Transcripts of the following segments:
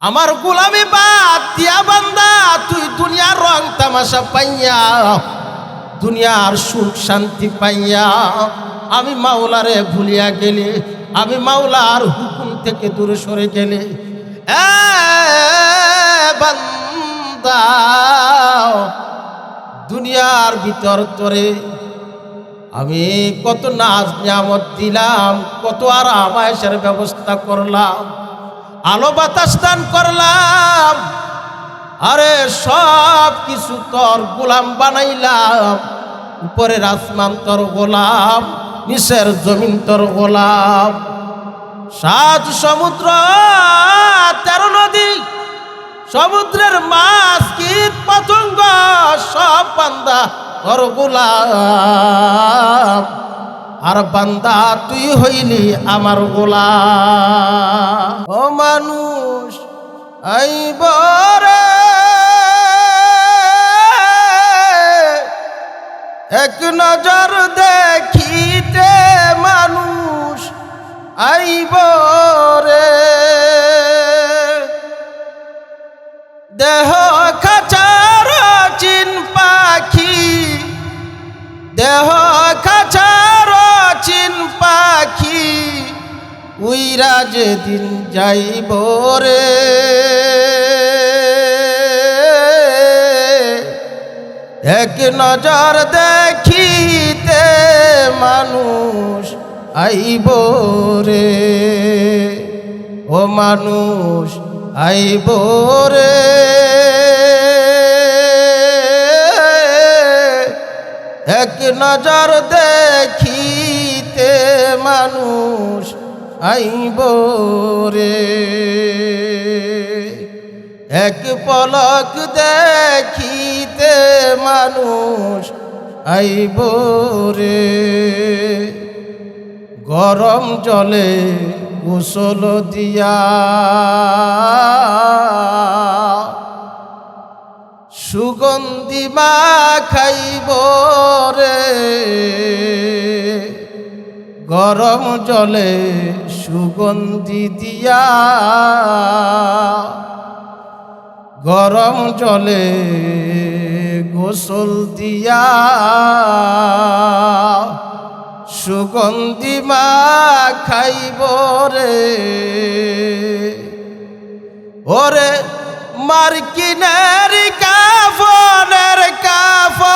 আমার গোলামি বাদ দিয়া বান্দা তুই দুনিয়ার রং তামাশা পাইয়া দুনিয়ার সুখ শান্তি পাইয়া আমি মাওলারে ভুলিয়া গেলে, আমি মাওলার হুকুম থেকে দূরে সরে গেলে, এ বান্দা দুনিয়ার ভিতর তোরে আমি কত নাজ নিয়ামত দিলাম, কত আরাম আয়েশের ব্যবস্থা করলাম, আলো বাতাস দান করলাম, আরে সব কিছু তোর গোলাম বানাইলাম। উপরের আসমান তোর গোলাম, নিচের জমিন তোর গোলাম, 7 সমুদ্র 13 নদী, সমুদ্রের মাছ কীট পতঙ্গ সব বান্দা তোর গোলাম। আর বান্দা তুই হইলি আমার গোলাম। ও মানুষ আইব রে এক নজর দেখিতে, মানুষ আইব রে দেহ খাঁচার চিন পাখি, দেহ খাঁচার চিন পাখি উইরা যেদিন যাইব রে, এক নজর দেখিতে মানুষ আইব রে, ও মানুষ আইব রে এক নজর দেখিতে মানুষ আইব রে, এক পলক দেখিতে মানুষ আইব রে। গরম জলে গোসল দিয়া সুগন্ধি মাখাইব রে, গরম জলে সুগন্ধি দিয়া, গরম জলে গোসল দিয়া সুগন্ধি মাখাইব রে। ওরে মার্কিনের কাফনের কাফর,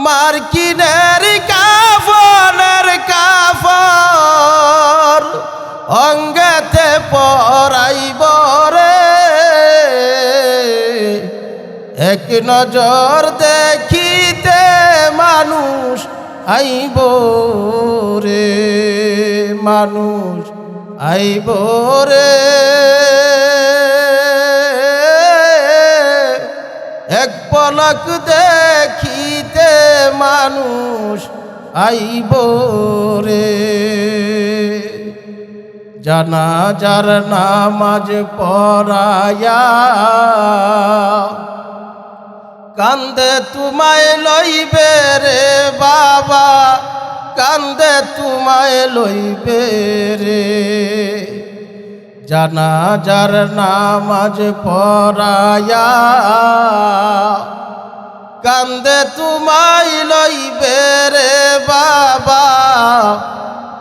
মার্কিনের কাফনের কাফর অঙ্গেতে পরাইব রে, এক নজর দেখিতে মানুষ আইব রে, মানুষ আইব রে এক পলক দেখিতে মানুষ আইব রে। জানাজার নামাজ পড়ায়া কান্দে তোমায় লইবে রে বাবা, কান্দে তোমায় লইবে রে, জানাজার নামাজ পড়ায়া কান্দে তোমায় লইবে রে বাবা,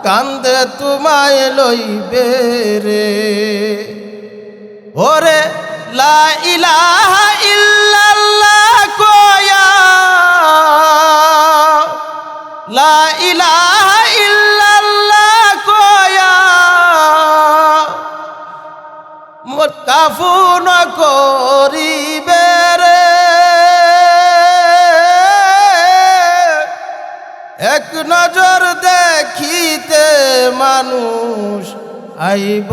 কান্দে তোমায় লইবে রে। ওরে লা ইলাহা ইল্লাল্লাহ কয়া, লা ইলাহা ইল্লাল্লাহ কয়া মোর কাফন করিবে রে, এক নজর দেখিতে মানুষ আইব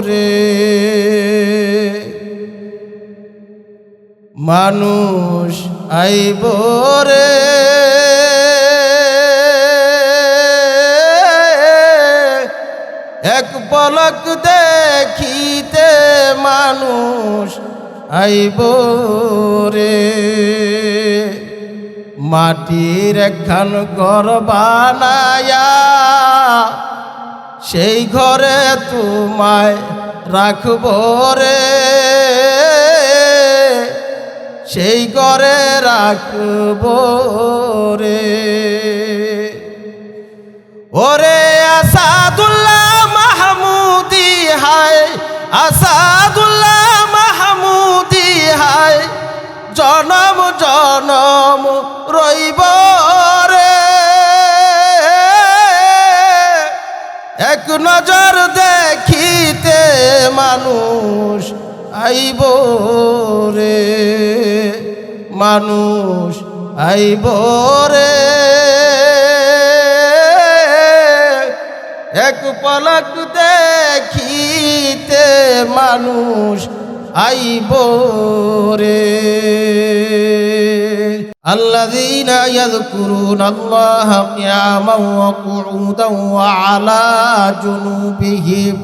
রে, মানুষ আইব রে এক পলক দেখিতে মানুষ আইব রে। মাটির একখান ঘর বানায়া সেই ঘরে তোমায় রাখব রে, সেই ঘরে রাখব রে। ওরে আসাদুল্লাহ মাহমুদি হায়, আসাদুল্লাহ মাহমুদি হায়, জনম জনম রইব রে। এক নজর দেখিতে মানুষ আইব রে, মানুষ আইব রে। এক পলক দেখিতে মানুষ আইব রে। আল্লাযীনা ইয়াযকুরুনাল্লাহা কিয়ামান ওয়া কুউদান ওয়া আলা জুনুবিহিম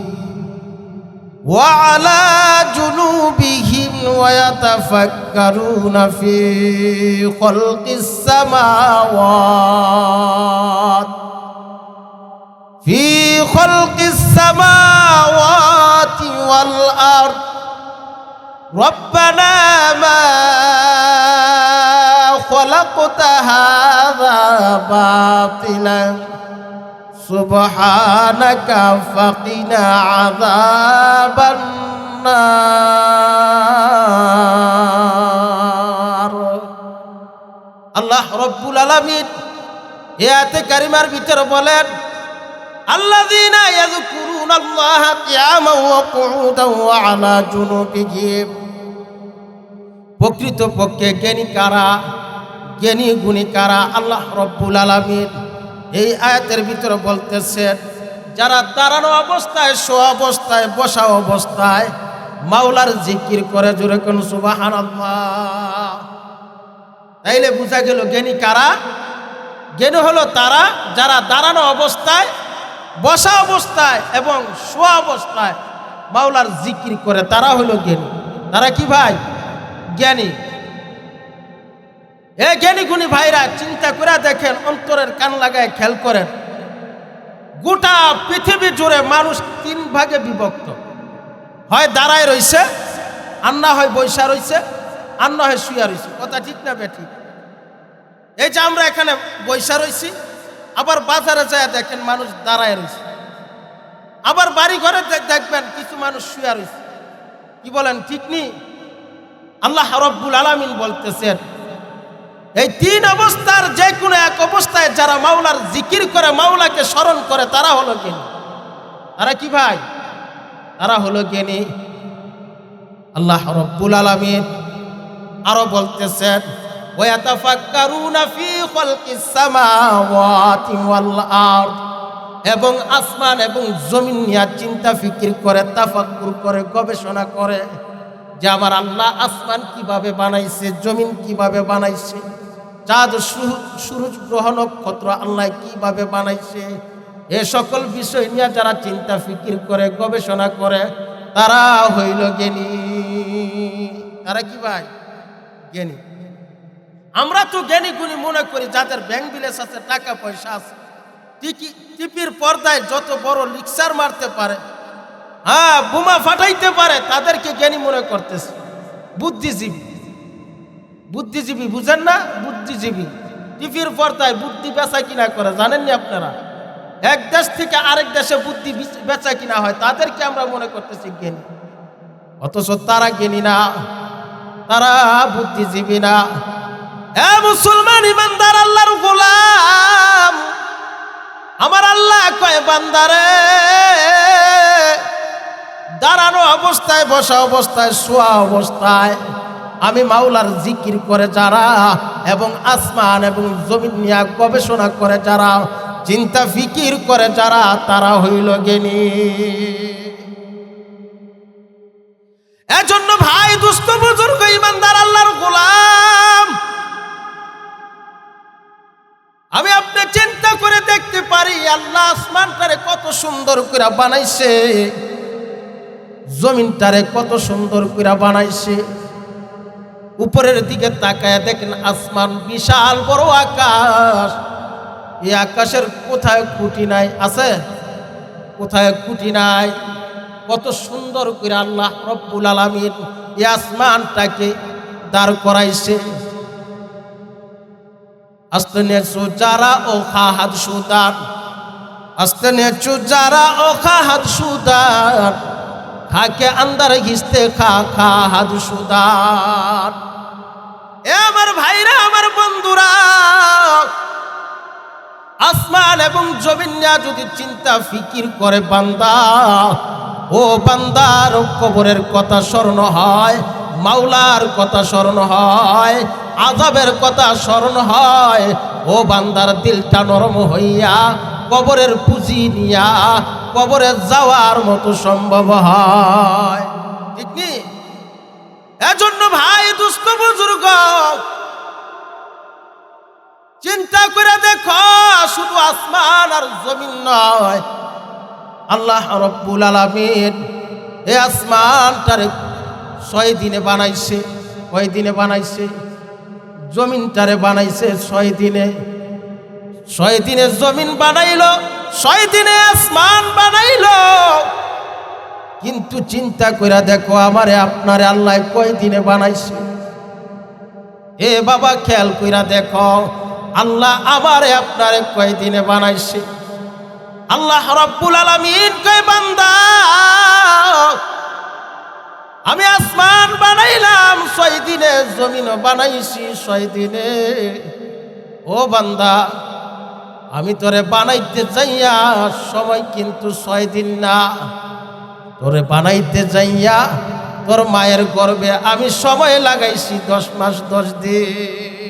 ওয়া ইয়াতাফাক্কারুনা ফী খালকিস সামাওয়াত في خلق السماوات والأرض ربنا ما خلقت هذا باطلا سبحانك فقنا عذاب النار। আল্লাহ রব্বুল আলামিন আয়াতে কারিমার ভিতরে বলেন, আল্লাযীনা ইয়াযকুরুনাল্লাহা কিয়ামান ওয়া কুউদান ওয়া আলা জুনুবিহিম। প্রকৃতপক্ষে জ্ঞানী কারা, জ্ঞানী গুণী কারা? আল্লাহ রব্বুল আলামিন এই আয়াতের ভিতরে বলতেছেন, যারা দাঁড়ানো অবস্থায়, শোয়া অবস্থায়, বসা অবস্থায় মাওলার জিকির করে। জোরে কোন সুবহানাল্লাহ। তাইলে বোঝা গেল জ্ঞানী কারা? জ্ঞানী হলো তারা যারা দাঁড়ানো অবস্থায়, বসা অবস্থায় এবং শোয়া অবস্থায় মাওলার জিকির করে, তারা হলো জ্ঞানী। তারা কি ভাই? জ্ঞানী। এ জ্ঞানী গুণী ভাইরা চিন্তা করে দেখেন, অন্তরের কান লাগায় খেয়াল করেন, গোটা পৃথিবী জুড়ে মানুষ তিন ভাগে বিভক্ত। হয় দাঁড়ায় রইছে, আর না হয় বৈশা রইছে, আর না হয় শুয়া রইছে। কথা ঠিক না বেঠিক? এই যে আমরা এখানে বৈশা রইছি, আবার বাজারে যায় দেখেন মানুষ দাঁড়ায় রয়েছে, আবার বাড়ি ঘরে দেখবেন কিছু মানুষ শুয়ে রয়েছে। কি বলেন, ঠিক নেই? আল্লাহ রব্বুল আলামিন বলতেছেন, এই তিন অবস্থার যে কোনো এক অবস্থায় যারা মাওলার জিকির করে, মাওলাকে স্মরণ করে, তারা হলো জ্ঞানী। তারা কি ভাই? তারা হলো জ্ঞানী। আল্লাহ রব্বুল আলামিন আরো বলতেছেন, ওয়াতাফাক্কারুনা ফী খালকিস সামাওয়াতি ওয়াল আরদ, এবং আসমান এবং জমিন নিয়ে চিন্তা ফিকির করে, তাফাক্কুর করে, গবেষণা করে যে আমার আল্লাহ আসমান কিভাবে বানাইছে, জমিন কিভাবে বানাইছে, চাঁদ সূরজ গ্রহ নক্ষত্র আল্লাহ কিভাবে বানাইছে। এ সকল বিষয় নিয়ে যারা চিন্তা ফিকির করে, গবেষণা করে, তারা হইল জ্ঞানী। তারা কি ভাই? জ্ঞানী। আমরা তো জ্ঞানী গুণী মনে করি যাদের ব্যাংক ব্যালেন্স আছে, টাকা পয়সা আছে, টিপির পর্দায় যত বড় লিকচার মারতে পারে, হ্যাঁ বোমা ফাটাইতে পারে, তাদেরকে জ্ঞানী মনে করতেছে। বুদ্ধিজীবী, বুদ্ধিজীবী বুঝেন না? বুদ্ধিজীবী টিপির পর্দায় বুদ্ধি বেচা কিনা করে, জানেননি আপনারা? এক দেশ থেকে আরেক দেশে বুদ্ধি বেচা কিনা হয়, তাদেরকে আমরা মনে করতেছি জ্ঞানী। অথচ তারা জ্ঞানী না, তারা বুদ্ধিজীবী না। এ মুসলমান ইমানদার আল্লাহর গোলাম, আমার আল্লাহ কয় বান্দারে, দাঁড়ানো অবস্থায়, বসা অবস্থায়, শোয়া অবস্থায় আমি মাওলার জিকির করে যারা, এবং আসমান এবং জমিন নিয়ে গবেষণা করে যারা, চিন্তা ফিকির করে যারা, তারা হইল জ্ঞানী। এজন্য ভাই, দুস্থ বুজুর্গ ইমানদার আল্লাহর গোলাম, আমি আপনি চিন্তা করে দেখতে পারি আল্লাহ আসমানটারে কত সুন্দর করে বানাইছে, জমিনটারে কত সুন্দর করে বানাইছে। উপরের দিকে তাকায় দেখেন আসমান, বিশাল বড় আকাশ। এই আকাশের কোথায় খুঁটি নাই? আছে? কোথায় কুটি নাই। কত সুন্দর করে আল্লাহ রব্বুল আলামিন এই আসমানটাকে দাঁড় করাইছে। আস্তে নেচু যারা ও খাহাদ সুদান, আস্তে নেচু যারা ও খাহাদ সুদান, খাকে আন্দার ঘিসতে খা খাহাদ সুদান। এ আমার ভাইরা, আমার বন্ধুরা, আসমান এবং জমিন নিয়ে যদি চিন্তা ফিকির করে বান্দা, ও বান্দার কবরের কথা স্মরণ হয়, মাওলার কথা স্মরণ হয়, আযাবের কথা স্মরণ হয়, ও বান্দার দিলটা নরম হইয়া কবরের পুঁজি নিয়া কবরে যাওয়ার মতো সম্ভব হয়। ঠিক নি? এজন্য ভাই, দুস্থ বুজুর্গ, চিন্তা করে দেখো, শুধু আসমান আর জমিন নয়, আল্লাহ রব্বুল আলামিন এই আসমানটারে 6 দিনে বানাইছে। কয় দিনে বানাইছে? জমিনটারে বানাইছে 6 দিনে। 6 দিনে জমিন বানাইলো, 6 দিনে আসমান বানাইলো। কিন্তু চিন্তা করে দেখো, আমারে আপনারে আল্লাহ কয় দিনে বানাইছে? এ বাবা, খেয়াল কইরা দেখো, আল্লাহ আমারে আপনারে কয় দিনে বানাইছে? আল্লাহ রব্বুল আলামিন কয়, বান্দা, আমি আসমান বানাইলাম 6 দিনে, জমিনও বানাইছি 6 দিনে। ও বান্দা, আমি তোরে বানাইতে যাইয়া সময় কিন্তু 6 দিন না। তোরে বানাইতে যাইয়া তোর মায়ের গর্ভে আমি সময় লাগাইছি 10 মাস 10 দিন।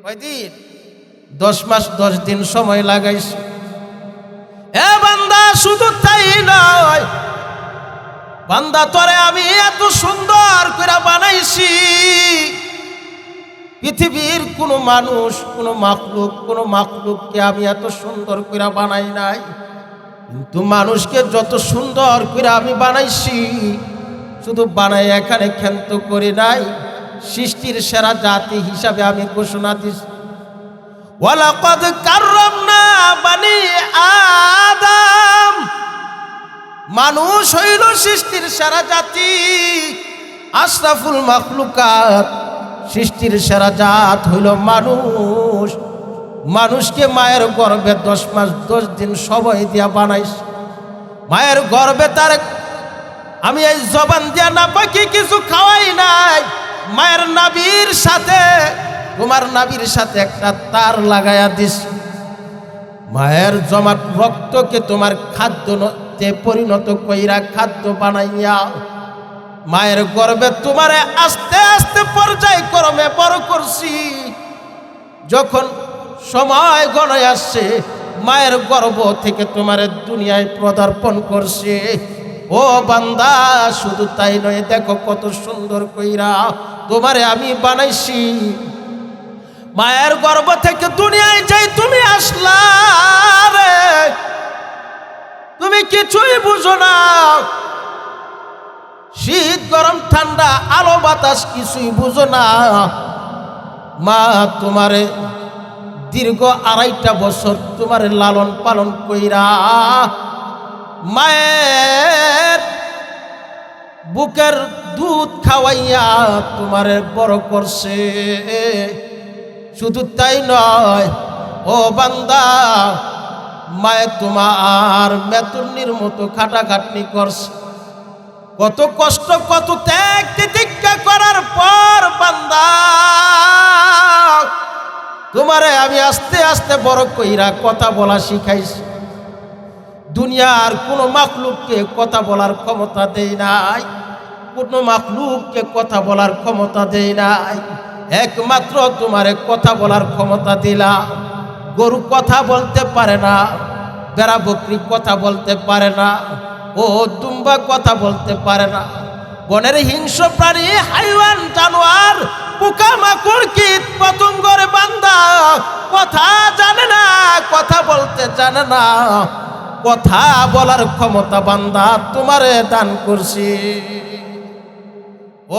কয় দিন? 10 মাস 10 দিন সময় লাগাইছি। এ বান্দা, শুধু তাই নয়, বান্দা, তোরে আমি এত সুন্দর করে বানাইছি, পৃথিবীর কোনো মানুষ, কোনো মাখলুককে আমি এত সুন্দর করে বানাই নাই। কিন্তু মানুষকে যত সুন্দর করে আমি বানাইছি, শুধু বানাই এখানে ক্ষান্ত করি নাই, সৃষ্টির সেরা জাতি হিসাবে আমি ঘোষণা দিছি, ওয়ালাকাদ কাররামনা বানি আদম। মানুষ হইল সৃষ্টির সেরা জাতি, আশরাফুল মাখলুকাত, সৃষ্টির সেরা জাত হইল মানুষ। মানুষকে মায়ের গর্ভে 10 মাস 10 দিন সময় দিয়া বানাইছে। মায়ের গর্ভে তার আমি এই জবান দিয়া না বাকি কিছু খাওয়াই নাই। মায়ের নাভির সাথে, তোমার নাভির সাথে একটা তার লাগাইয়া দিস। মায়ের জমাট রক্তকে তোমার খাদ্যতে পরিণত কইরা খাদ্য বানাইয়া মায়ের গর্ভে তোমারে আস্তে আস্তে পর্যায়ক্রমে বড় করছি। যখন সময় গণায় আসছে, মায়ের গর্ভ থেকে তোমারে দুনিয়ায় পদার্পণ করছে। ও বান্দা, শুধু তাই নয়, দেখো কত সুন্দর কইরা তোমারে আমি বানাইছি। মায়ের গর্ভ থেকে দুনিয়ায় যাই তুমি আসলা রে, তুমি কিছুই বুঝো না। শীত গরম ঠান্ডা আলো বাতাস কিছুই বুঝো না। মা তোমারে দীর্ঘ 2.5 বছর তোমারে লালন পালন কইরা মায়ের বুকের দুধ খাওয়াইয়া তোমারে বড় করছে। শুধু তাই নয়, ও বান্দা, মায়ে তোমার মেতুনির মতো খাটাখাটনি করছে। কত কষ্ট, কত ত্যাগ তিতিক্ষা করার পর বান্দা, তোমারে আমি আস্তে আস্তে বড় কইরা কথা বলা শিখাইছি। দুনিয়ার কোনো মাখলুককে কথা বলার ক্ষমতা দেই নাই, কোনো মাখলুককে কথা বলার ক্ষমতা দেই নাই। একমাত্র তোমারে কথা বলার ক্ষমতা দিলাম। গরু কথা বলতে পারে না, বেড়া বকরি কথা বলতে পারে না, ও দুম্বা কথা বলতে পারে না। বনের হিংস্র প্রাণী, হাইওয়ান, জানোয়ার, পোকামাকড়, কীট পতঙ্গের বান্দা কথা জানে না, কথা বলতে জানে না। কথা বলার ক্ষমতা বান্দা তোমারে দান করছি।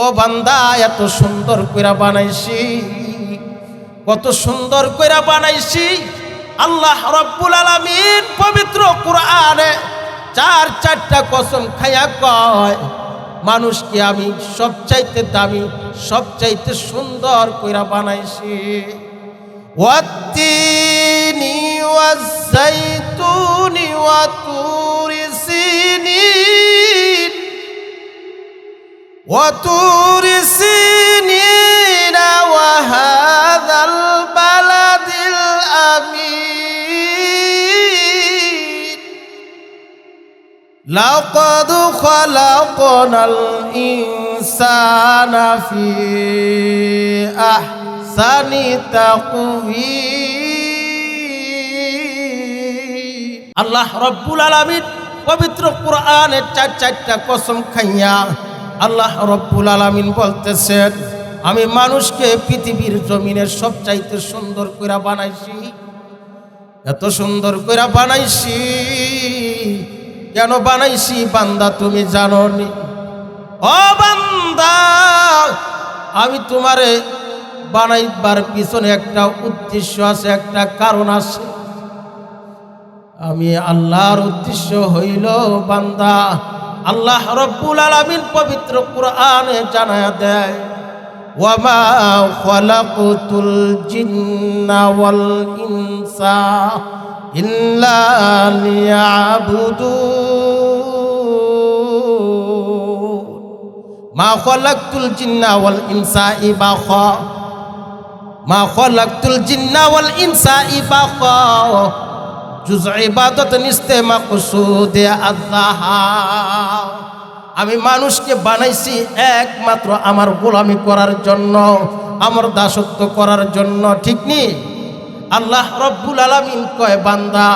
ও বান্দা, এত সুন্দর কইরা বানাইছি, কত সুন্দর কইরা বানাইছি। আল্লাহ রব্বুল আলামিন পবিত্র কুরআনে চারটা কসম খাইয়া কয় মানুষকে আমি সবচাইতে দামি সবচাইতে সুন্দর কইরা বানাইছি। ওয়াত্তিনি ওয়াজ্জাইতুনি ওয়া তুরি সিনিন ওয়া তুরি সিনিন ওয়া হাযাল বালাদিল আমিন লাকাদ খালাকনাল ইনসানা ফি আহসানি তাকওয়িম। আল্লাহ রব্বুল আলামিন পবিত্র কোরআনে চারটা কসম খাইয়া আল্লাহ রব্বুল আলামিন বলতেছেন আমি মানুষকে পৃথিবীর জমিনের সবচাইতে সুন্দর কইরা বানাইছি। এত সুন্দর কইরা বানাইছি, কেন বানাইছি বান্দা তুমি জানো নি? ও বান্দা, আমি তোমারে বানাইবার পিছনে একটা উদ্দেশ্য আছে, একটা কারণ আছে। আমি আল্লাহর উদ্দেশ্য হইল বান্দা, আল্লাহ রব্বুল আলামিন পবিত্র কোরআনে জানায়া দেয় ওয়ামা খালাকতুল জিন্না ওয়াল ইনসা ইল্লা লিয়াবুদুন। মা খালাকতুল জিন্না ওয়াল ইনসা ইবাখা, মা খালাকতুল জিন্না ওয়াল ইনসা ইবাখা, জুজ ইবাদত নিস্তে মাকসুদে আল্লাহ। আমি মানুষকে বানাইছি একমাত্র আমার গোলামি করার জন্য, আমার দাসত্ব করার জন্য, ঠিক নি? আল্লাহ রব্বুল আলামিন কয় বান্দা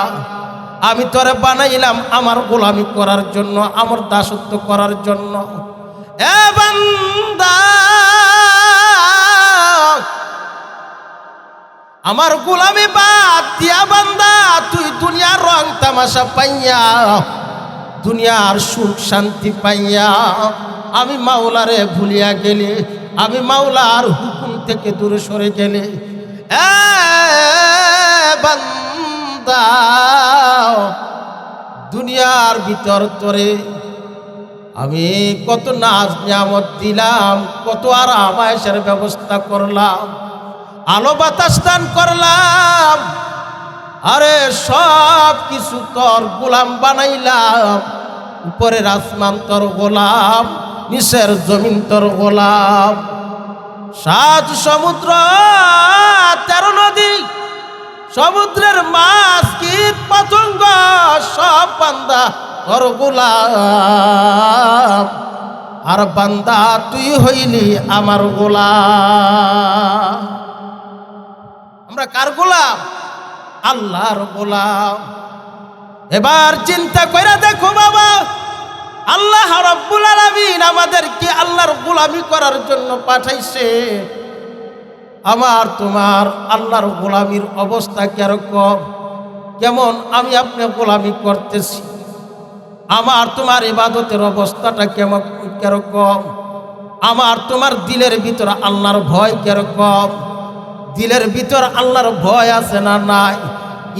আমি তোরে বানাইলাম আমার গোলামি করার জন্য, আমার দাসত্ব করার জন্য। এ বান্দা, আমার গোলামি বাদ দিয়া বান্দা তুই দুনিয়ার রং তামাশা পাইয়া, দুনিয়ার সুখ শান্তি পাইয়া আমি মাওলারে ভুলিয়া গেলে, আমি মাওলার হুকুম থেকে দূরে সরে গেলে, এ বান্দা দুনিয়ার ভিতর তোরে আমি কত নাজ নিয়ামত দিলাম, কত আরাম আয়েশের ব্যবস্থা করলাম, আলো বাতাস দান করলাম, আরে সব কিছু তোর গোলাম বানাইলাম। উপরের আসমান তোর গোলাম, নিচের জমিন তোর গোলাম, 7 সমুদ্র 13 নদী, সমুদ্রের মাছ কীট পতঙ্গ সব বান্দা তোর গোলাম। আর বান্দা তুই হইলি আমার গোলাম। আমরা কার গোলাম? আল্লাহর গোলাম। এবার চিন্তা করে দেখো বাবা, আল্লাহ রাব্বুল আলামিন আমাদেরকে আল্লাহর গোলামি করার জন্য পাঠাইছে। আমার তোমার আল্লাহর গোলামির অবস্থা কিরকম, কেমন আমি আপনি গোলামি করতেছি? আমার তোমার ইবাদতের অবস্থাটা কেমন কিরকম? আমার তোমার দিলের ভিতর আল্লাহর ভয় কিরকম? দিলের ভিতর আল্লাহর ভয় আছে না নাই?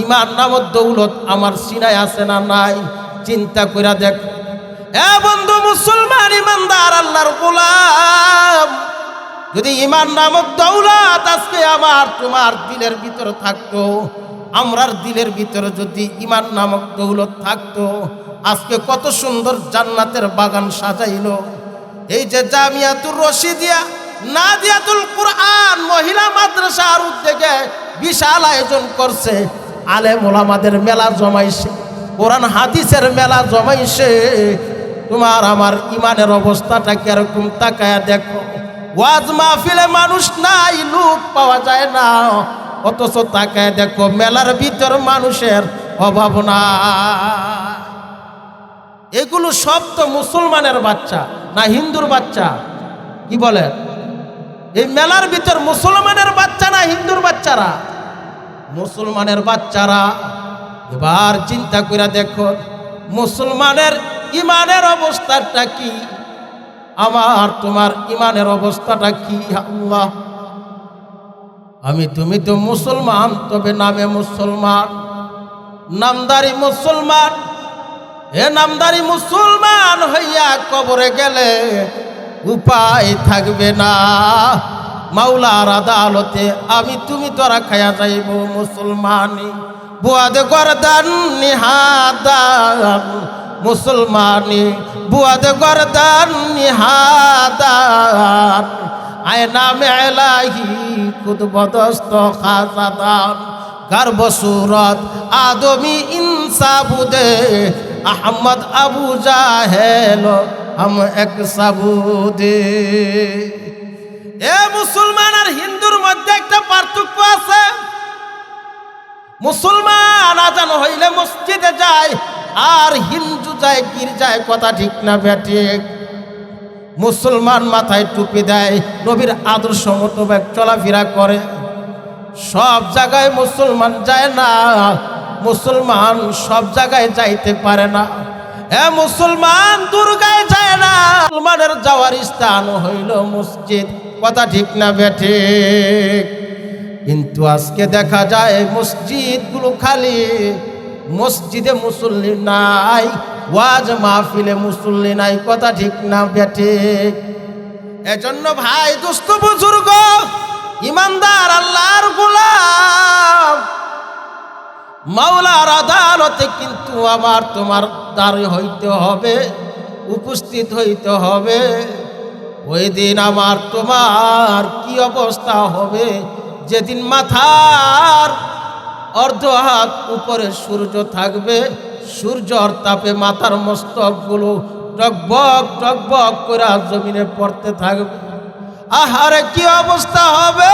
ঈমান নামক দৌলত আমার সিনায় আছে না নাই? চিন্তা কইরা দেখ। এ বন্ধু মুসলমান ইমানদার আল্লাহর গোলাম, যদি ঈমান নামক দৌলত আজকে আমার তোমার দিলের ভিতর থাকতো, আমরার দিলের ভিতরে যদি ঈমান নামক দৌলত থাকতো, আজকে কত সুন্দর জান্নাতের বাগান সাজাইলো। এই যে জামিয়াতুর রশিদিয়া নাদিয়াতুল কুরআন মহিলা মাদ্রাসার উদ্যোগে বিশাল আয়োজন করছে, আলেম ওলামাদের মেলা জমাইছে, কোরআন হাদিসের মেলা জমাইছে। তোমার আমার ইমানের অবস্থাটা কিরকম তাকায়া দেখো। ওয়াজ মাহফিলে মানুষ নাই, লোক পাওয়া যায় না, অথচ তাকায়া দেখো মেলার ভিতর মানুষের অভাব না। এগুলো সব তো মুসলমানের বাচ্চা না হিন্দুর বাচ্চা? কি বলেন? এই মেলার ভিতর মুসলমানের বাচ্চা না হিন্দুর বাচ্চারা? মুসলমানের বাচ্চারা। এবার চিন্তা করে দেখো মুসলমানের ইমানের অবস্থাটা কি, আমার তোমার ইমানের অবস্থাটা কি? আল্লাহ, আমি তুমি তো মুসলমান, তবে নামে মুসলমান, নামদারি মুসলমান, এ নামদারি মুসলমান হইয়া কবরে গেলে উপায় থাকবে না। মাওলার আদালতে আমি তুমি তোরা খায়া যাইব মুসলমানি। বুয়াদে গরদান নিহাদান মুসলমানি, বুয়াদে গরদান নিহাদান, আয় নামে এলাহি খুদ বদস্ত খাজাদান, গর্ব সুরত আদমি ইনসাবুদে আহমদ আবু জাহেল हम এক সাবুদে। এ মুসলমান আর হিন্দুর মধ্যে একটা পার্থক্য আছে। মুসলমান আজান হইলে মসজিদে যায়, আর হিন্দু যায় গির্জায়। কথা ঠিক না বেঠিক? মুসলমান মাথায় টুপি দেয়, নবীর আদর্শ মোতাবেক চলাফেরা করে। সব জায়গায় মুসলমান যায় না, মুসলমান সব জায়গায় যাইতে পারে না। এ মুসলমান দুর্গায় যায় না, মুসলমানের যাওয়ার স্থান হইল মসজিদ। কথা ঠিক না বেঠিক? কিন্তু আজকে দেখা যায় মসজিদগুলো খালি, মসজিদে মুসল্লি নাই, ওয়াজ মাহফিলে মুসল্লি নাই। কথা ঠিক না বেঠিক? এজন্য ভাই দোস্ত বুজুর্গ ইমানদার আল্লাহর গোলাম, মাওলার আদালতে কিন্তু আমার তোমার দাঁড়িয়ে হইতে হবে, উপস্থিত হইতে হবে। ওই দিন আমার তোমার কি অবস্থা হবে, যেদিন মাথার অর্ধ হাত উপরে সূর্য থাকবে, সূর্যর তাপে মাথার মস্তকগুলো টকবক টকবক করে জমিনে পড়তে থাকবে। আহারে কি অবস্থা হবে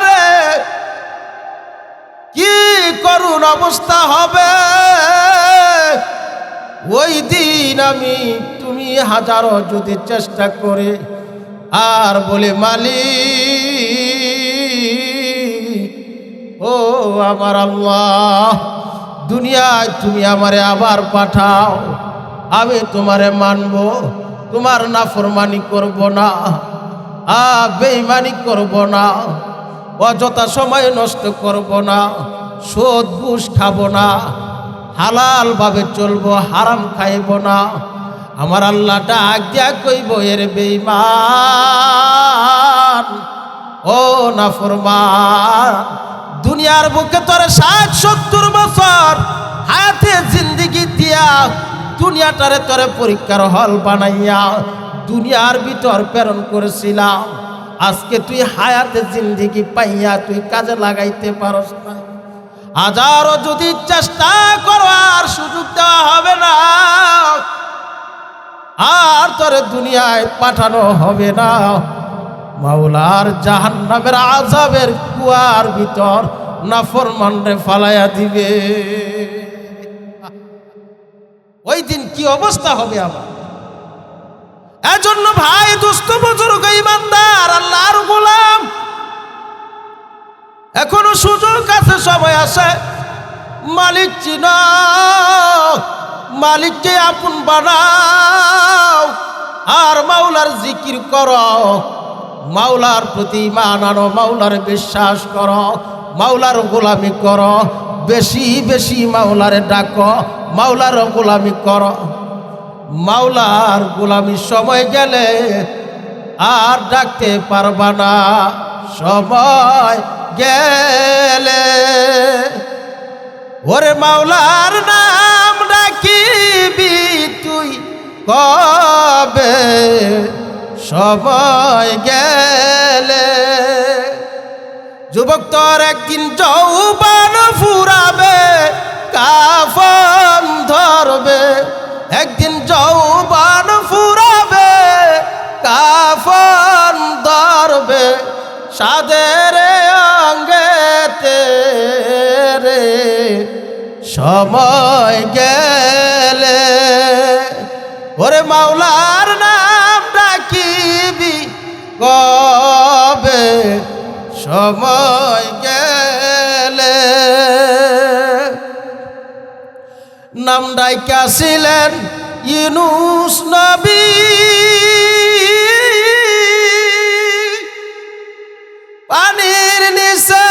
রে, কি করুণ অবস্থা হবে। ওই দিন আমি তুমি হাজারো যদি চেষ্টা করে আর বলে মালিক ও আমার আল্লাহ, দুনিয়ায় তুমি আমারে আবার পাঠাও, আমি তোমারে মানব, তোমার নাফরমানি করব না, বেঈমানি করব না, অযথা সময় নষ্ট করব না, সুদ ঘুষ খাব না, হালাল ভাবে চলবো, হারাম খাইব না। আমার আল্লাহ ডাক দিয়া কইব, এর বেঈমান ও নাফরমান, দুনিয়ার বুকে তোরে 60-70 বছর হায়াতে জিন্দেগি দিয়া দুনিয়াটারে তোরে পরীক্ষার হল বানাইয়া দুনিয়ার ভিতর প্রেরণ করেছিলাম। আজকে তুই হায়াতে জিন্দেগি পাইয়া তুই কাজে লাগাইতে পারস না। হাজারো যদি চেষ্টা করো আর সুযোগ দেওয়া হবে না, আর তোরে দুনিয়ায় পাঠানো হবে না। মাওলার জাহান্নামের আযাবের কুয়ার ভিতর নাফরমানরে ফালাইয়া দিবে। ওই দিন কি অবস্থা হবে আমার। এজন্য ভাই দুস্থ বুজুর্গ ইমানদার আল্লাহর গোলাম, এখনো সুযোগ আছে, সময় আছে। মালিক চিনো, মালিককে আপন বানাও, আর মাওলার জিকির করো, মাওলার প্রতি ঈমান আনো, মাওলার বিশ্বাস করো, মাওলার গোলামি করো, বেশি বেশি মাওলারে ডাকো, মাওলার গোলামি করো। মাওলার গোলামি সময় গেলে আর ডাকতে পারবা না, সময় গেলে। ওরে মাওলার নাম ডাকিবি তুই কবে, সময় গেলে। যুবক তোর একদিন যৌবন ফুরাবে, কাফন ধরবে, একদিন যৌবন ফুরাবে, কাফন ধরবে, সাদের অঙ্গেতে রে সময় গেলে। ওরে মাওলার নাম ডাকিবি কবে, সময় গেলে। নাম ডাইকাছিলেন ইউনুস নবী, পানির নিচে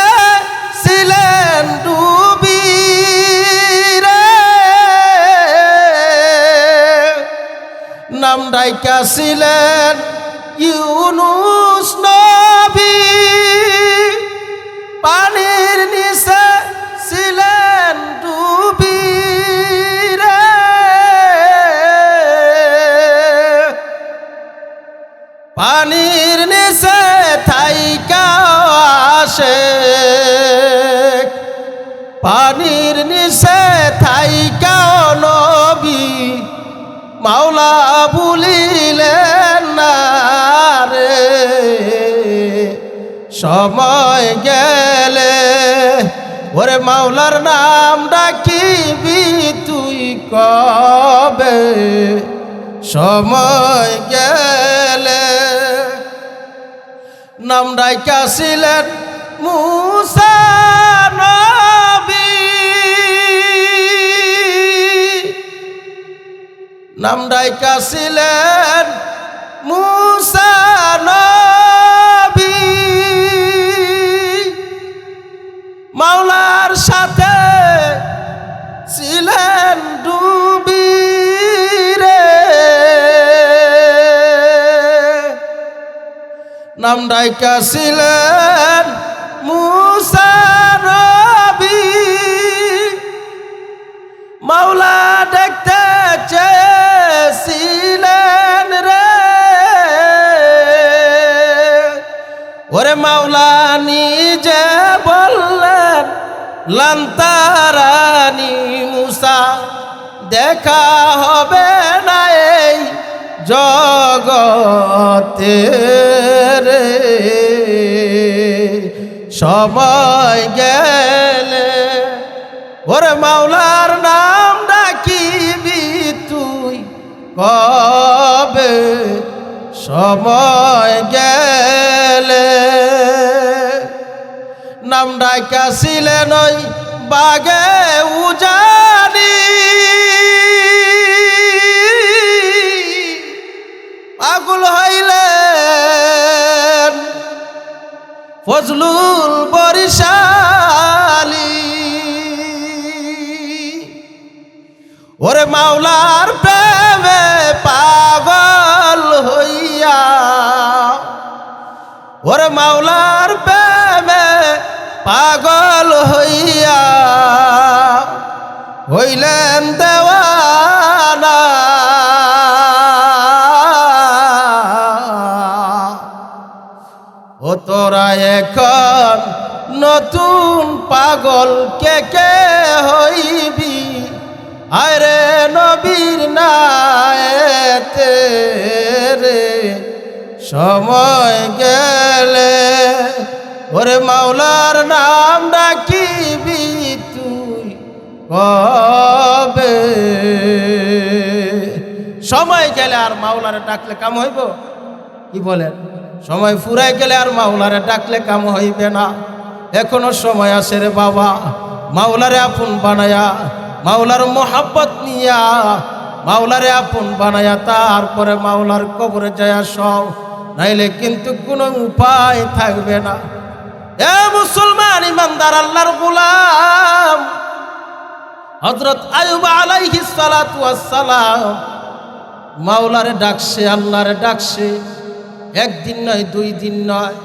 ছিলেন ডুবি রে। নাম ডাইকা ছিলেন ইউনুস নবী, পানির নিচে ছিলেন ডুবি রে। পানির নিচে থাইকা আসে, পানির নিচে থাইকা নবী মাওলা ভুলিলেন না রে। সময় গেলে ওরে মাওলার নাম ডাকিবি তুই কবে, সময় গেলে। নাম ডাইকা ছিলেন মুসা নবী, নাম ডাইকা ছিলেন মুসা নবী। মাওলার সাথে ছিলেন ডুবি রে। নাম ডাইকা ছিলেন মুসা নবী, মাওলা দেখতে চেয়েছিলেন রে। ওরে মাওলা নিজে বললেন লান্তারানি মুসা, দেখা হবে না এই জগতে রে। সময় গেলে ওরে মাওলার নাম ডাকিবি তুই কবে, সময় গেলে। নাম ডাইকা ছিলেন ওই বাগে উজানি, পাগল হইলেন ফজলুল বরিশালী। ওরে মাওলার প্রেমে পাগল হইয়া, ওরে মাওলার প্রেমে পাগল হইয়া হইলেন দেওয়ানা। ও তোরা এখন নতুন পাগল কে কে হইবি, আরে নবীর নায়েতে রে। সময় গেলে ওরে মাওলার নাম ডাকিবি তুই কবে, সময় গেলে আর মাওলারে ডাকলে কাম হইব? কি বলেন? সময় ফুরাই গেলে আর মাওলারে ডাকলে কাম হইবে না। এখনো সময় আছে রে বাবা, মাওলারে আপন বানায়া, মাওলার মোহাব্বত নিয়া, মাওলারে আপন বানায়া তারপরে মাওলার কবরে যায় সব, নাইলে কিন্তু কোনো উপায় থাকবে না। এ মুসলমান ইমানদার আল্লাহর গোলাম, হযরত আইয়ুব আলাইহিস সালাতু ওয়াস সালাম মাওলারে ডাকছে, আল্লাহরে ডাকছে। একদিন নয়, দুই দিন নয়,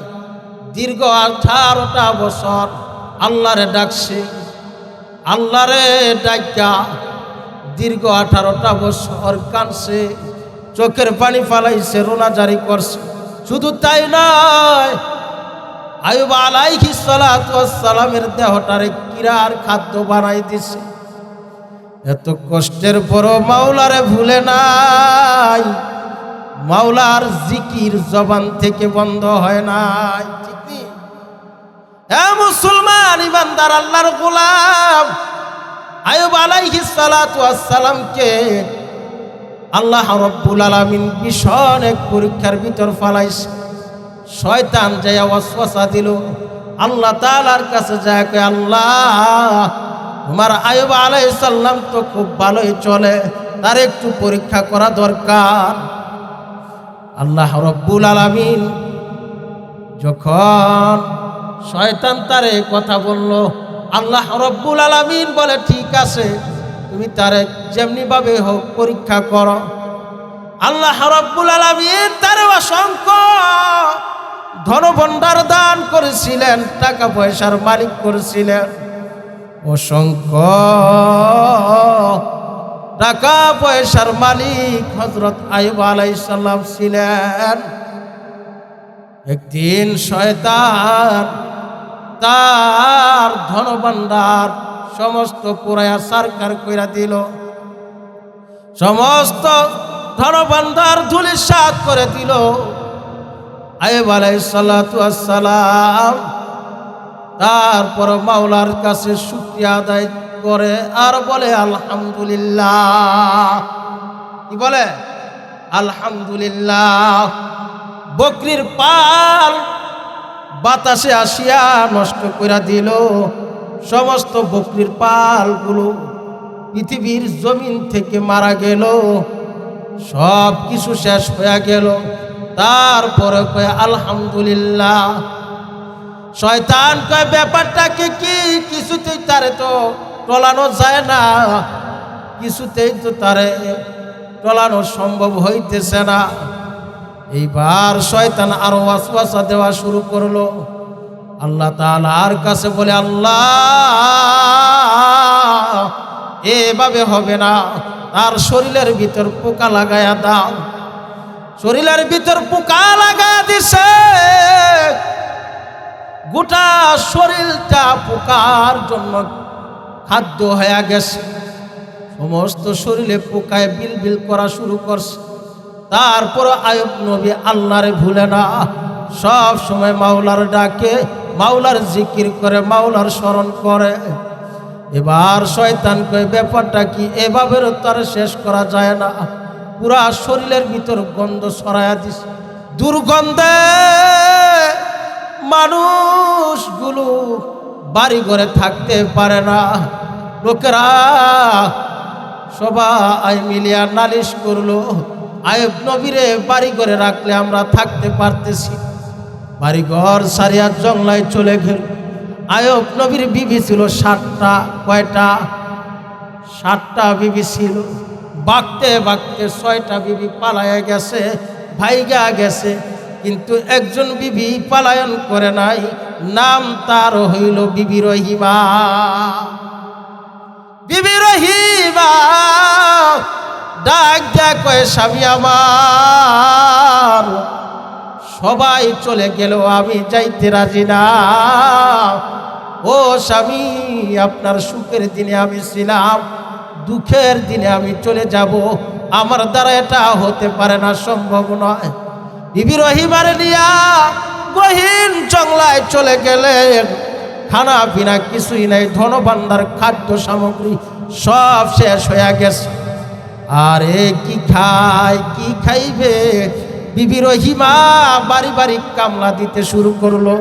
দীর্ঘ 18টা বছর আল্লাহরে ডাকছে। আল্লাহরে ডাকা দীর্ঘ 18টা বছর কাঁদছে, চোখের পানি ফালাইছে, রোনা জারি করছে। শুধু তাই নয়, আইয়ুব আলাইহিস সালাতু ওয়াস সালামের দেহটারে কিরার খাদ্য বানাই দিছে। এত কষ্টের পরও মাওলারে ভুলে নাই, মাওলার জিকির জবান থেকে বন্ধ হয় নাই। ঠিক নেই? এ মুসলমান ইমানদার আল্লাহর গোলাম, আইয়ুব আলাইহিস সালাতু ওয়াস সালামকে আল্লাহ রাব্বুল আলামিন ভীষণ এক পরীক্ষার ভিতর ফালাইছে। শয়তান যায় ওয়াসওয়াসা দিল, আল্লাহ তাআলার কাছে যায় কয়, আল্লাহ তোমার আইয়ুব আলাইহিস সালাম তো খুব ভালোই চলে, তার একটু পরীক্ষা করা দরকার। আল্লাহ রাব্বুল আলামিন যখন শয়তান তারে কথা বলল, আল্লাহ রাব্বুল আলামিন বলে ঠিক আছে, তুমি তারে যেমনি ভাবে হোক পরীক্ষা করো। আল্লাহ রাব্বুল আলামিন তার অসংখ্য ধনভাণ্ডার দান করেছিলেন, টাকা পয়সার মালিক করেছিলেন। অসংখ্য টাকা পয়সার মালিক হযরত আইয়ুব আলাইহিস সালাম ছিলেন। একদিন শয়তান তার ধনভাণ্ডার সমস্ত পুরায়া সারকার কইরা দিল, সমস্ত ধনভাণ্ডার ধূলিসাৎ করে দিল। আইয়ুব আলাইহিস সালাতু ওয়াস সালাম তারপর মাওলার কাছে শুকরিয়া আদায় করে আর বলে আলহামদুলিল্লাহ। কি বলে? আলহামদুলিল্লাহ। বকরির পাল বাতাসে আসিয়া নষ্ট করে দিল, সমস্ত বকরির পালগুলো পৃথিবীর জমিন থেকে মারা গেল, সব কিছু শেষ হয়ে গেল। তারপরে কয় আলহামদুলিল্লাহ। শয়তান কয় ব্যাপারটা কি? কিছুতেই তারে তো টলানো যায় না, কিছুতেই তো তারে টলানো সম্ভব হইতেছে না। এইবার শয়তান আরো ওয়াসওয়াসা দেওয়া শুরু করলো। আল্লাহ তাআলার কাছে বলে, আল্লাহ এভাবে হবে না, তার শরীরের ভিতর পোকা লাগায়া দাও। শরীরের ভিতর পোকা লাগায়া দিছে, গোটা শরীরটা পোকার জন্য খাদ্য হয়ে গেছে, সমস্ত শরীরে পোকায় বিলবিল করা শুরু করছে। তারপর আইয়ুব নবী আল্লাহরে ভুলে না, সব সময় মাওলার ডাকে, মাওলার জিকির করে, মাওলার স্মরণ করে। এবার শয়তান কয় ব্যাপারটা কি? এভাবে তার শেষ করা যায় না, পুরা শরীরের ভিতর গন্ধ ছড়ায়া দিছে। দুর্গন্ধে মানুষগুলো বাড়ি ঘরে থাকতে পারে না। লোকেরা সবাই মিলিয়া নালিশ করলো, আইয়ুব নবীরে বাড়ি ঘরে রাখলে আমরা থাকতে পারতেছি। বাড়ি ঘর সারিয়া জংলায় চলে গেল। আইয়ুব নবীর বিবি ছিল 7টা। কয়টা? 7টা বিবি ছিল। বাঁকতে বাঁকতে 6টা বিবি পালায়া গেছে, ভাইগা গেছে, কিন্তু একজন বিবি পালায়ন করে নাই, নাম তার হইল বিবি রহিমা। বিবি রহিমা ডাক দেয়া কয়, স্বামী আমার সবাই চলে গেল, আমি যাইতে রাজি না। ও স্বামী, আপনার সুখের দিনে আমি ছিলাম, দুঃখের দিনে আমি চলে যাব, আমার দ্বারা এটা হতে পারে না, সম্ভব নয়। বিবি রহিমারে নিয়া গহীন জংলায় চলে গেলেন। খানা পিনা কিছুই নাই, ধনভাণ্ডার খাদ্য সামগ্রী সব শেষ হয়ে গেছে। আরে কি খায়, কি খাইবে? বিবি রহিমা বাড়ি বাড়ি কামলা দিতে শুরু করলো।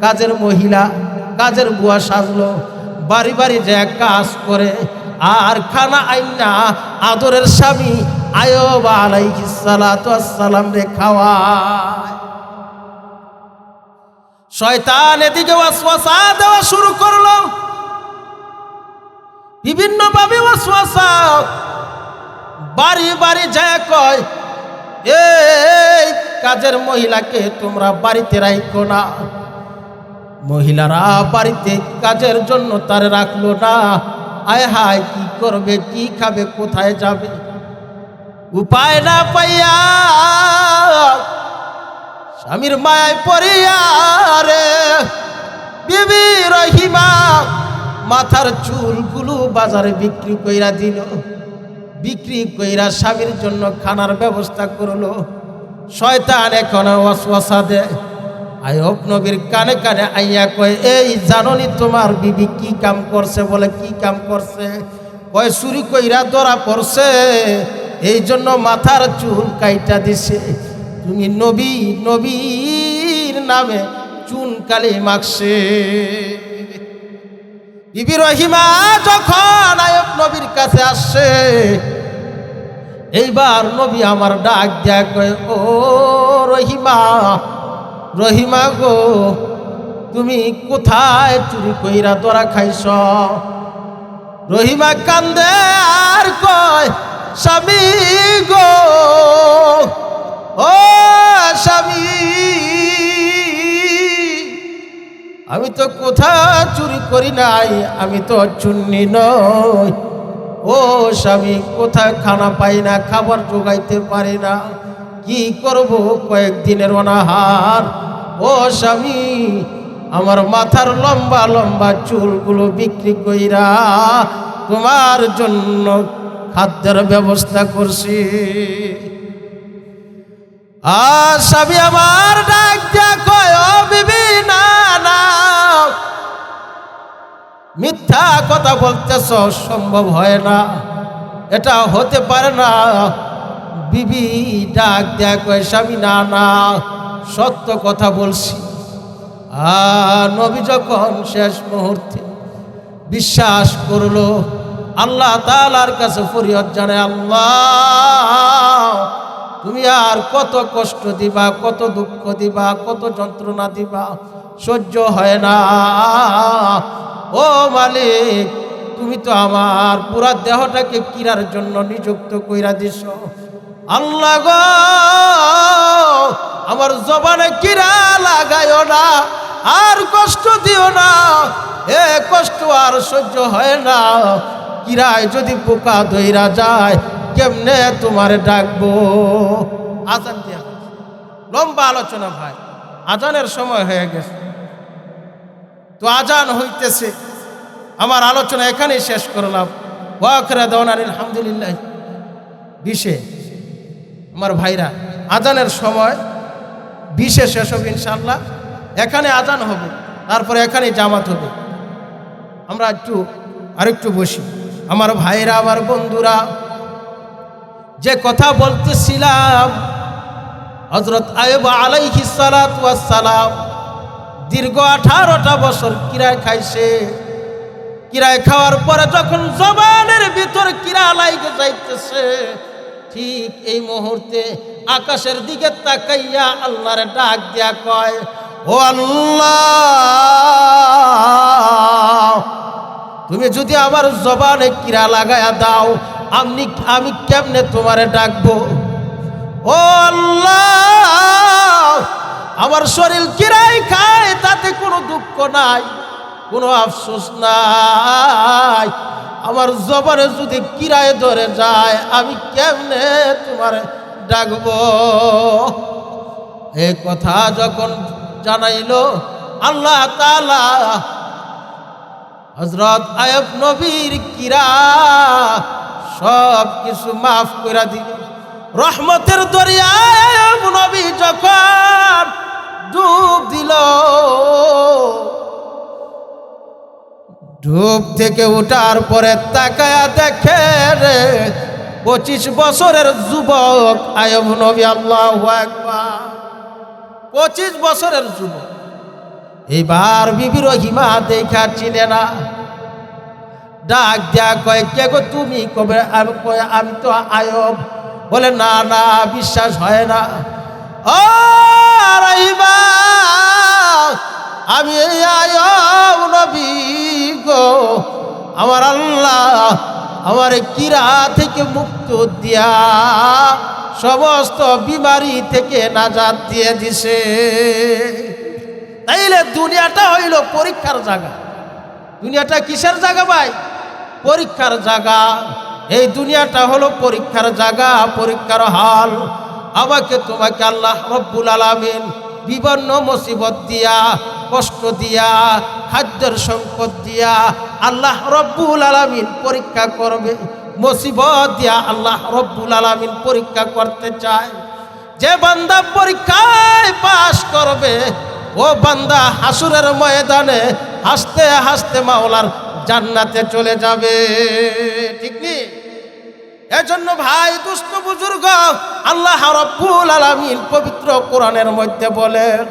কাজের মহিলা, কাজের বুয়া সাজলো, বাড়ি বাড়ি যায় কাজ করে আর খানা আইনা আদরের স্বামী আইয়ুব আলাইহিস সালাতু ওয়াস সালাম রে খাওয়ায়। শয়তান এদিকে ওয়াসওয়াসা দেওয়া শুরু করলো, বিভিন্ন ভাবে ওয়াসওয়াসা। বাড়ি বাড়ি যায় কয়, এই কাজের মহিলাকে তোমরা বাড়িতে রাখো না। মহিলারা বাড়িতে কাজের জন্য তার রাখলো না। আয় হায়, কি করবে, কি খাবে, কোথায় যাবে, উপায় না পাইয়া স্বামীর মায়ায় পড়িয়া রে বিবি রহিমা মাথার চুলগুলো বাজারে বিক্রি কইরা দিল। বিক্রি কইরা স্বামীর জন্য খানার ব্যবস্থা করলো। শয়তান এখন ওয়াসওয়াসা দেয়। আইয়ুব নবীর কানে কানে আইয়া কয়, এই জাননি তোমার বিবি কি কাম করছে? বলে কি কাম করছে? কয় চুরি কইরা ধরা পড়ছে, এই জন্য মাথার চুল কাইটা দিছে। তুমি নবী, নবীর নামে চুন কালি মাখছে। বিবি রহিমা যখন আইয়ুব নবীর কাছে আসছে, এইবার নবী আমার ডাক দেয়া কয়, ও রহিমা, রহিমা গো, তুমি কোথায় চুরি কইরা ধরা খাইছ? রহিমা কান্দে আর কয়, স্বামী গো, ও স্বামী, আমি তো কোথা চুরি করি নাই, আমি তো চুন্নি নই। ও স্বামী, কোথায় খানা পাই না, খাবার জোগাইতে পারি না, কি করব কয়েকদিনের অনাহার। ও স্বামী, আমার মাথার লম্বা লম্বা চুলগুলো বিক্রি কইরা তোমার জন্য খাদ্যের ব্যবস্থা করছি। আর স্বামী আমার ডাক দিয়া কয়, ও বিবি, না না, মিথ্যা কথা বলতেছ, সম্ভব হয় না, এটা হতে পারে না। বিবি ডাক দেয়া কয়, স্বামী না না, সত্য কথা বলছি। নবী যখন শেষ মুহূর্তে বিশ্বাস করলো, আল্লাহ তাআলার কাছে ফরিয়াদ জানায়, আল্লাহ তুমি আর কত কষ্ট দিবা, কত দুঃখ দিবা, কত যন্ত্রণা দিবা, সহ্য হয় না। ও মালিক, তুমি তো আমার পুরা দেহটাকে কিরার জন্য নিযুক্ত কইরা দিছ। আল্লাহ গো, আমার জবানে কিরা লাগাইও না, আর কষ্ট দিও না, এ কষ্ট আর সহ্য হয় না। কিরায় যদি পোকা ধইরা যায়, কেমনে তোমারে ডাকবো। আজান দিয়া লম্বা আলোচনা ভাই, আজানের সময় হয়ে গেছে, তো আজান হইতেছে, আমার আলোচনা এখানেই শেষ করলাম। ওয়াখিরু দাওয়ানা আলহামদুলিল্লাহ। 20-এ আমার ভাইরা, আজানের সময় 20-এ শেষ হবে ইনশাআল্লাহ। এখানে আজান হবে, তারপরে এখানে জামাত হবে। আমরা আরেকটু বসি। আমার ভাইরা, আমার বন্ধুরা, যে কথা বলতেছিলাম, হযরত আইয়ুব আলাইহিস সালাতু ওয়াস সালাম দীর্ঘ 18টা বছর কিরায় খাইছে। কিরায় খাওয়ার পরে যখন জবানের ভিতর কিরা লাইগে যাইতেছে, ঠিক এই মুহূর্তে আকাশের দিকে তাকাইয়া আল্লাহর ডাক দিয়া কয়, ও আল্লাহ, তুমি যদি আমার জবানে কিরা লাগায়া দাও, আমি কেমনে তোমারে ডাকবো। ও আল্লাহ, আমার শরীর কিরাই খায়, তাতে কোনো দুঃখ নাই, কোনো আফসোস নাই, আমার জবানে যদি কিরায় ধরে যায়, আমি কেমনে তোমার ডাকবো। এই কথা যখন জানাইলো আল্লাহ তাআলা, হযরত আইয়ুব নবীর কিরা সব কিছু মাফ করে দিল। রহমতের দরিয়ায় আইয়ুব নবী যখন ডুব দিল, ডুব থেকে উঠার পরে তাকায়া দেখে রে 25 বছরের যুবক আইয়ুব নবী। আল্লাহু আকবার, 25 বছরের যুবক। এইবার বিবি রহিমা দেখা চিনে না, ডাক দেয়া কয়, কে গো তুমি? কবে আমি তো আইয়ুব। বলে না না, বিশ্বাস হয় না। ও রহিমা, আমি আইয়ুব নবী গো, আমার আল্লাহ আমার কিরা থেকে মুক্ত দিয়া সমস্ত বিমারি থেকে নাজাত দিয়ে দিছে। তাইলে দুনিয়াটা হইল পরীক্ষার জায়গা। দুনিয়াটা কিসের জায়গা ভাই? পরীক্ষার জায়গা। এই দুনিয়াটা হলো পরীক্ষার জায়গা, পরীক্ষার হল। আমাকে তোমাকে আল্লাহ রব্বুল আলামিন বিভিন্ন মুসিবত দিয়া, কষ্ট দিয়া, খাদ্যের সংকট দিয়া আল্লাহ রব্বুল আলামিন পরীক্ষা করবে। মুসিবত দিয়া আল্লাহ রব্বুল আলামিন পরীক্ষা করতে চায়। যে বান্দা পরীক্ষায় পাশ করবে, ও বান্দা হাসুরের ময়দানে হাসতে হাসতে মাওলার জান্নাতে চলে যাবে। ঠিক নি? এজন্য ভাই, দুস্থ বুজুর্গ, আল্লাহ রাব্বুল আলামিন পবিত্র কোরআনের মধ্যে বলেন,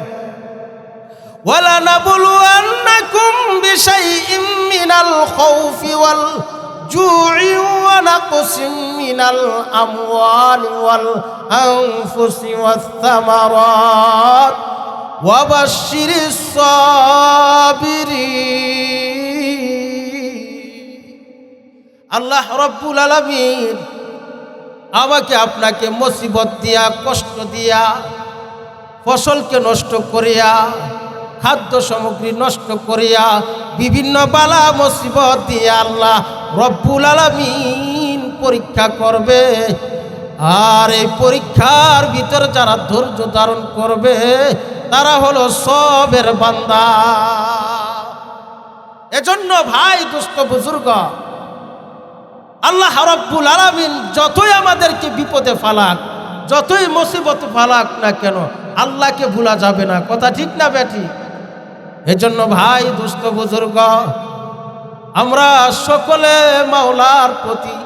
ওয়ালা নাবলুয়ান্নাকুম বিশাইইম মিনাল খাউফি ওয়াল জু'i ওয়া নাকসিম মিনাল আমওয়ালি ওয়াল আনফুসি ওয়াস সামারাত ওয়া বাশশিরিস সাবিরিন। আল্লাহ রাব্বুল আলামিন আমাকে আপনাকে মুসিবত দিয়া, কষ্ট দিয়া, ফসলকে নষ্ট করিয়া, খাদ্য সামগ্রী নষ্ট করিয়া, বিভিন্ন বালা মুসিবত দিয়ে আল্লাহ রব্বুল আলামিন পরীক্ষা করবে। আর এই পরীক্ষার ভিতর যারা ধৈর্য ধারণ করবে তারা হলো সবের বান্দা। এজন্য ভাই, দুস্থ বুজুর্গ, আল্লাহ রব্বুল আলামিন যতই আমাদেরকে বিপদে ফালাক, যতই মুসিবত ফালাক না কেন, আল্লাহকে ভুলা যাবে না। কথা ঠিক না বেটি? এজন্য ভাই, দুস্থ বুজুর্গ, আমরা সকলে মাওলার প্রতি,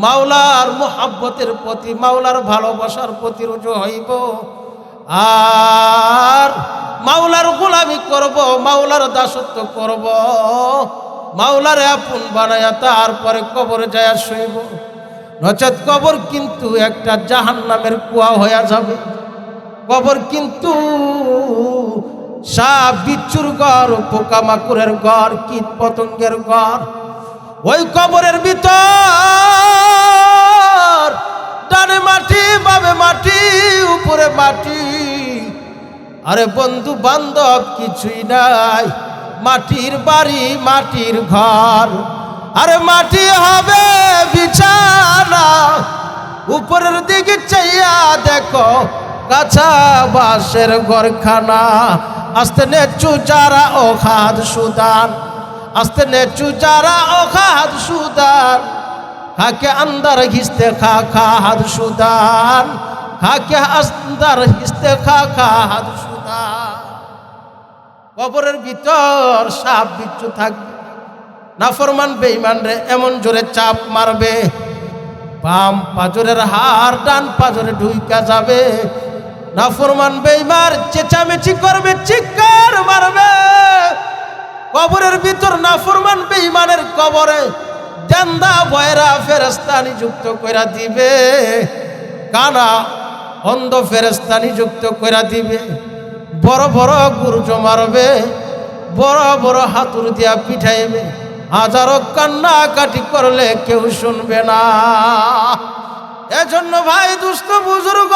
মাওলার মুহাব্বতের প্রতি, মাওলার ভালোবাসার প্রতি রুজু হইব আর মাওলার গোলামি করব, মাওলার দাসত্ব করব, মাওলার আপন বানায়া তারপরে কবরে যায় শুইব। নচেত কবর কিন্তু একটা জাহান্নামের কুয়া হয়ে যাবে। কবর কিন্তু সাপ বিচ্ছুর ঘর, পোকামাকড়ের ঘর, কীট পতঙ্গের ঘর। ওই কবরের ভিতর ডানে মাটি, বামে মাটি, উপরে মাটি। আরে বন্ধু বান্ধব কিছুই নাই, মাটির বাড়ি, মাটির ঘর। আরে মাটি হবে বিছানা, উপরের দিকে চাইয়া দেখো কাঁচা বাঁশের ঘরখানা। আস্তে নেচু যারা ও খাদ সুদান, আস্তে নেচু যারা ও খাদ সুদান, খাকে আন্দার ঘিসতে খা খা হাদ সুদান, খাকে আন্দার ঘিসতে খা খা হাদ সুদান। কবরের ভিতর সাপ বিচ্ছু থাকবে। নাফরমান বেঈমান রে এমন জোরে চাপ মারবে, বাম পাজরের হাড় ডান পাজরে ঢুইকা যাবে। নাফরমান বেঈমান চেঁচামেচি করবে, চিৎকার মারবে। কবরের ভিতর নাফরমান বেঈমানের কবরে জান্দা বয়রা ফেরেশতা নিযুক্ত কইরা দিবে, কানা অন্ধ ফেরেশতা নিযুক্ত কইরা দিবে। বড় বড় গুরুজ মারবে, বড় বড় হাতুর দিয়া পিঠাইবে। হাজারো কান্না কাটি করলে কেউ শুনবে না। এজন্য ভাই, দুস্থ বুজুর্গ,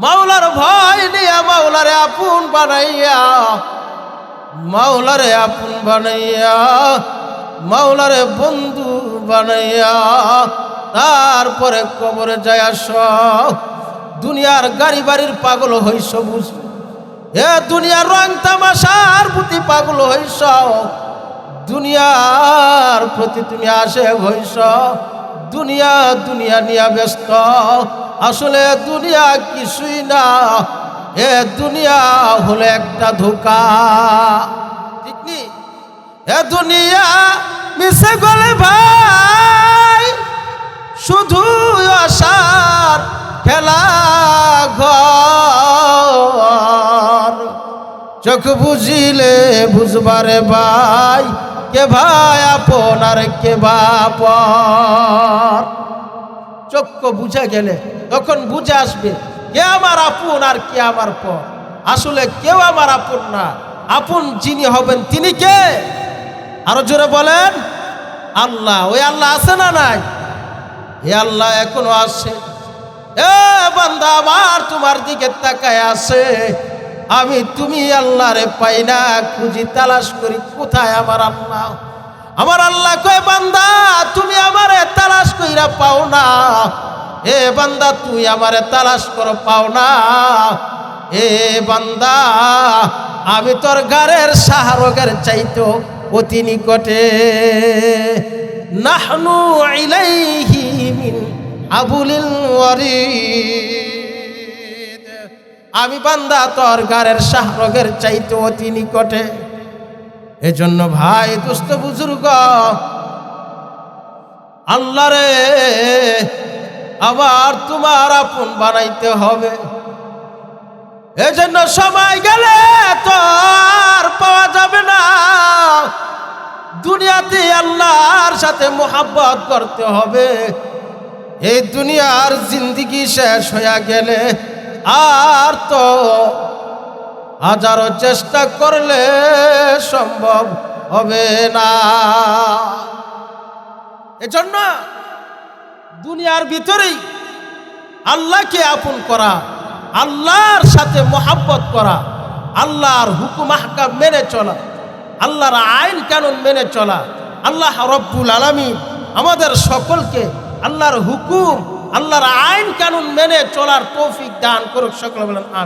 মাওলার ভয় নিয়া, মাওলারে আপন বানাইয়া, মাওলারে আপন বানাইয়া, মাওলারে বন্ধু বানাইয়া তারপরে কবরে যায় আস। দুনিয়ার গাড়ি বাড়ির পাগল হইস বুঝ, এ দুনিয়ার রং তামাশার প্রতি পাগল হইস, দুনিয়ার প্রতি তুমি আসে হইস, দুনিয়া দুনিয়া নিয়া ব্যস্ত। আসলে দুনিয়া কিছুই না, এ দুনিয়া হলো একটা ধোঁকা। ঠিক নি? এ দুনিয়া মিশে গেলে ভাই শুধু আশার খেলা ঘর। চোখ বুঝিলে বুঝবারে ভাই, কে ভাই আপন আর কে বাপর। চক্ষু বুঝে গেলে তখন বুঝে আসবে কে আমার আপন আর কে আমার পর। আসলে কেউ আমার আপন না, আপন যিনি হবেন তিনি কে? আরো জোরে বলেন, আল্লাহ। ওই আল্লাহ আছে না নাই? এ আল্লাহ এখনো আছে। এ বান্দা আমার, তোমার দিকে তাকায় আছে। আমি তুমি আল্লাহরে পাই না, খুঁজি তালাশ করি কোথায় আমার আল্লাহ। আমার আল্লাহ কয়, বান্দা তুমি আমারে তালাশ কইরা পাও না। এ বান্দা তুই আমারে তালাশ করো, পাও না। এ বান্দা আমি তোর গারের শাহরগের চাইতো অতি নিকটে। নাহনু ইলাইহি মিন আবুলিল ওয়ারিদ, আমি বান্দা তোর গারের শাহরগের চাইতো অতি নিকটে। এজন্য ভাই, দুস্থ বুজুর্গ, আল্লাহরে আবার তোমার আপন বানাইতে হবে। এজন্য সময় গেলে তো আর পাওয়া যাবে না। দুনিয়াতে আল্লাহর সাথে মোহাব্বত করতে হবে। এই দুনিয়ার জিন্দিগি শেষ হয়ে গেলে আর তো হাজারো চেষ্টা করলে সম্ভব হবে না। এজন্য দুনিয়ার ভিতরেই আল্লাহকে আপন করা, আল্লাহর সাথে মোহাব্বত করা, আল্লাহর হুকুম আহকাম মেনে চলা, আল্লাহর আইন কানুন মেনে চলা। আল্লাহ রব্বুল আলামিন আমাদের সকলকে আল্লাহর হুকুম, আল্লাহর আইন কানুন মেনে চলার তৌফিক দান করুক। সকলে বলেন আমিন।